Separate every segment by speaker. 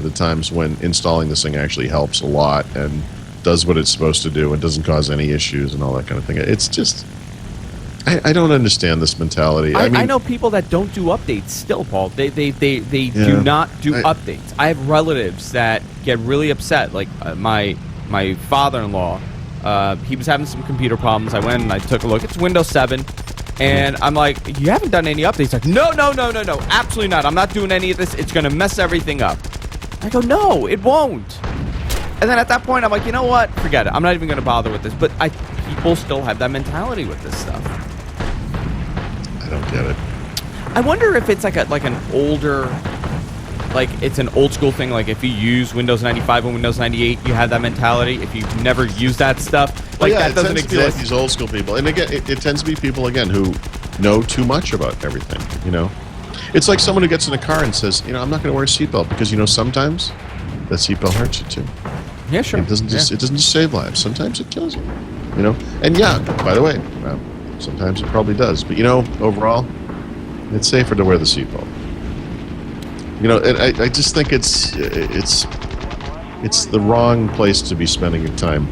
Speaker 1: the times when installing this thing actually helps a lot and does what it's supposed to do and doesn't cause any issues and all that kind of thing. It's just, I don't understand this mentality. I mean,
Speaker 2: I know people that don't do updates still, Paul. They do not do updates. I have relatives that get really upset. Like my father-in-law, he was having some computer problems. I went and I took a look. It's Windows 7. And I'm like, you haven't done any updates. Like, no, absolutely not. I'm not doing any of this. It's going to mess everything up. I go, no, it won't. And then at that point, I'm like, you know what? Forget it. I'm not even going to bother with this. But people still have that mentality with this stuff.
Speaker 1: I don't get it.
Speaker 2: I wonder if it's like an older, like it's an old school thing. Like if you use Windows 95 and Windows 98, you have that mentality. If you've never used that stuff, like that doesn't exist. Like
Speaker 1: these old school people, and again, it tends to be people again who know too much about everything. You know, it's like someone who gets in a car and says, you know, I'm not going to wear a seatbelt because sometimes that seatbelt hurts you too.
Speaker 2: Yeah, sure.
Speaker 1: It doesn't just save lives. Sometimes it kills you. You know, and yeah, by the way, well, sometimes it probably does. But overall, it's safer to wear the seatbelt. And I just think it's the wrong place to be spending your time.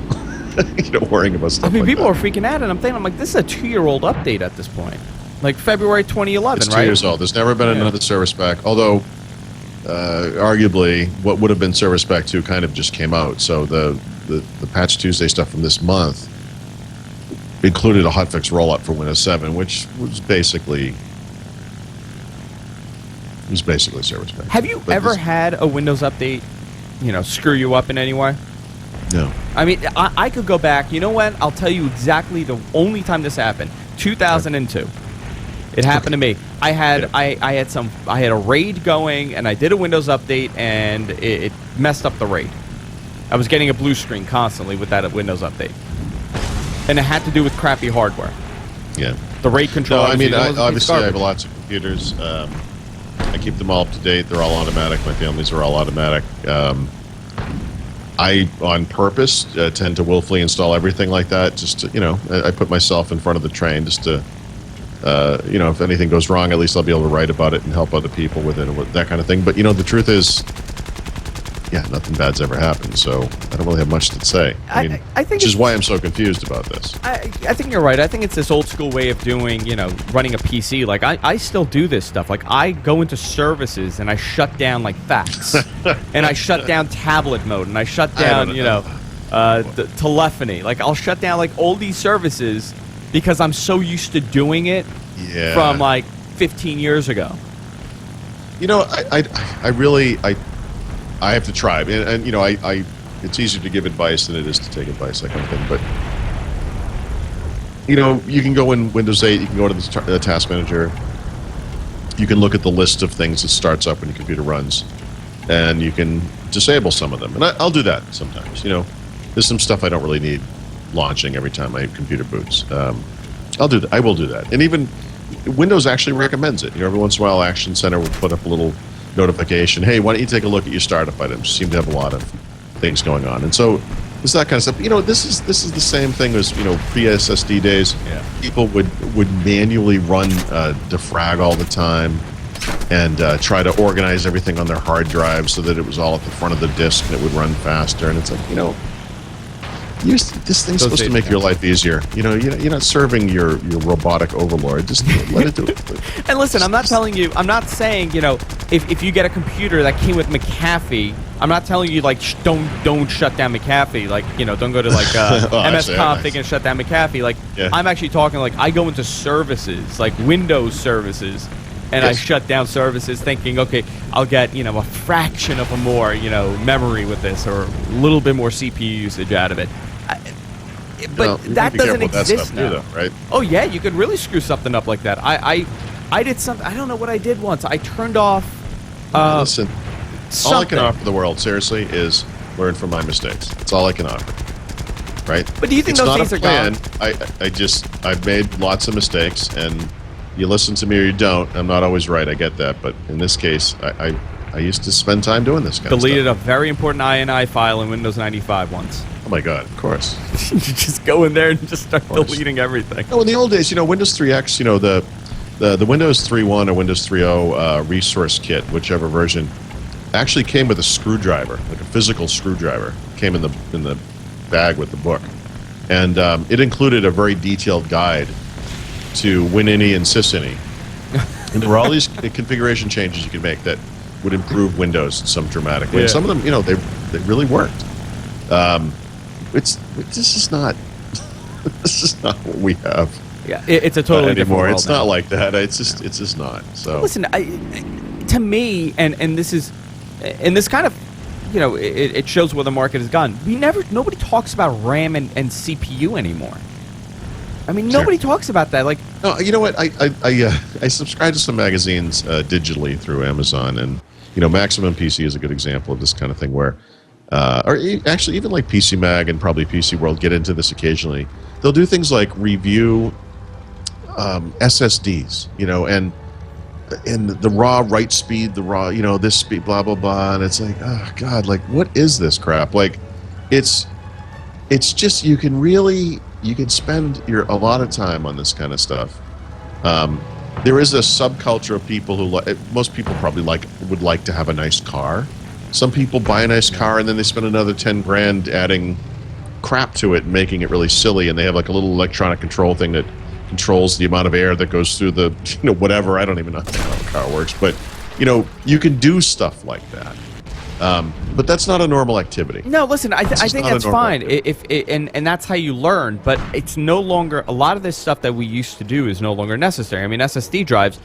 Speaker 1: Worrying about stuff.
Speaker 2: I mean,
Speaker 1: like
Speaker 2: people
Speaker 1: that.
Speaker 2: are freaking out, and I'm like, this is a 2-year-old update at this point, like February 2011,
Speaker 1: it's
Speaker 2: right?
Speaker 1: 2 years old. There's never been another Service Pack, although arguably what would have been Service Pack 2 kind of just came out. So the Patch Tuesday stuff from this month included a hotfix rollout for Windows 7, which was basically Service Pack.
Speaker 2: Have you ever had a Windows update, screw you up in any way?
Speaker 1: No.
Speaker 2: I mean, I could go back. You know what? I'll tell you exactly the only time this happened. 2002. It happened to me. I had a RAID going, and I did a Windows update, and it messed up the RAID. I was getting a blue screen constantly with that Windows update, and it had to do with crappy hardware.
Speaker 1: Yeah.
Speaker 2: The RAID controller.
Speaker 1: No, I mean, obviously I have lots of computers. I keep them all up to date. They're all automatic. My families are all automatic. I, on purpose, tend to willfully install everything like that. Just to, I put myself in front of the train just to, if anything goes wrong, at least I'll be able to write about it and help other people with it, that kind of thing. But the truth is, nothing bad's ever happened. So I don't really have much to say. I think which is why I'm so confused about this.
Speaker 2: I think you're right. I think it's this old school way of doing, running a PC. Like I still do this stuff. Like I go into services and I shut down like fax, and I shut down tablet mode, and I shut down, the telephony. Like I'll shut down like all these services because I'm so used to doing it from like 15 years ago. I have to try, and it's easier to give advice than it is to take advice, that kind of thing. But you can go in Windows 8, you can go to the task manager, you can look at the list of things that starts up when your computer runs, and you can disable some of them. And I'll do that sometimes. There's some stuff I don't really need launching every time my computer boots. I'll do that. I will do that, and even Windows actually recommends it. Every once in a while, Action Center will put up a little notification, hey, why don't you take a look at your startup items? Seem to have a lot of things going on, and so it's that kind of stuff. This is the same thing as pre-SSD days. Yeah.
Speaker 1: People would manually run defrag all the time and try to organize everything on their hard drive so that it was all at the front of the disk and it would run faster. And it's like this thing's supposed to make your life easier. You're not serving your robotic overlord. Just let it do it.
Speaker 2: And listen, I'm not saying, if you get a computer that came with McAfee, I'm not telling you like don't shut down McAfee. Like don't go to like MS-config and shut down McAfee. Like I'm actually talking like I go into services like Windows services. And I shut down services thinking, okay, I'll get, a fraction of a more, memory with this or a little bit more CPU usage out of it. But that doesn't exist now.
Speaker 1: Though, right?
Speaker 2: Oh, yeah, you could really screw something up like that. I did something, I don't know what I did once. I turned off
Speaker 1: listen,
Speaker 2: something.
Speaker 1: All I can offer the world, seriously, is learn from my mistakes. That's all I can offer. Right?
Speaker 2: But do you think those things are gone?
Speaker 1: I've made lots of mistakes, and you listen to me or you don't. I'm not always right. I get that. But in this case, I used to spend time doing this kind of stuff.
Speaker 2: Deleted a very important INI file in Windows 95 once.
Speaker 1: Oh, my God. Of course.
Speaker 2: You just go in there and just start deleting everything.
Speaker 1: No, in the old days, Windows 3X, the Windows 3.1 or Windows 3.0 resource kit, whichever version, actually came with a screwdriver, like a physical screwdriver. Came in the bag with the book, and it included a very detailed guide to WinINI and SysINI. And there were all these configuration changes you could make that would improve Windows in some dramatic way.
Speaker 3: Yeah.
Speaker 1: And some of them, they really worked. This is not this is not what we have
Speaker 3: Yeah, it's a totally different
Speaker 1: anymore.
Speaker 3: world
Speaker 1: It's
Speaker 3: now.
Speaker 1: not like that. It's just not. So
Speaker 3: Listen, to me, and this is, and this kind of, it shows where the market has gone. Nobody talks about RAM and CPU anymore. I mean,
Speaker 1: Sure.
Speaker 3: nobody talks about that. Like,
Speaker 1: no, you know what? I subscribe to some magazines digitally through Amazon, and Maximum PC is a good example of this kind of thing where, actually even like PC Mag and probably PC World get into this occasionally. They'll do things like review SSDs, and the raw write speed, the raw, this speed, blah blah blah, and it's like, oh god, like what is this crap? Like, it's just you can spend a lot of time on this kind of stuff. There is a subculture of people who most people probably would like to have a nice car. Some people buy a nice car and then they spend another 10 grand adding crap to it and making it really silly, and they have like a little electronic control thing that controls the amount of air that goes through the whatever. I don't even know how a car works, but you can do stuff like that. But that's not a normal activity.
Speaker 3: no, listen, I
Speaker 1: It's just
Speaker 3: think
Speaker 1: not a
Speaker 3: that's
Speaker 1: normal
Speaker 3: fine.
Speaker 1: activity.
Speaker 3: And that's how you learn. But it's no longer, a lot of this stuff that we used to do is no longer necessary. I mean, SSD drives.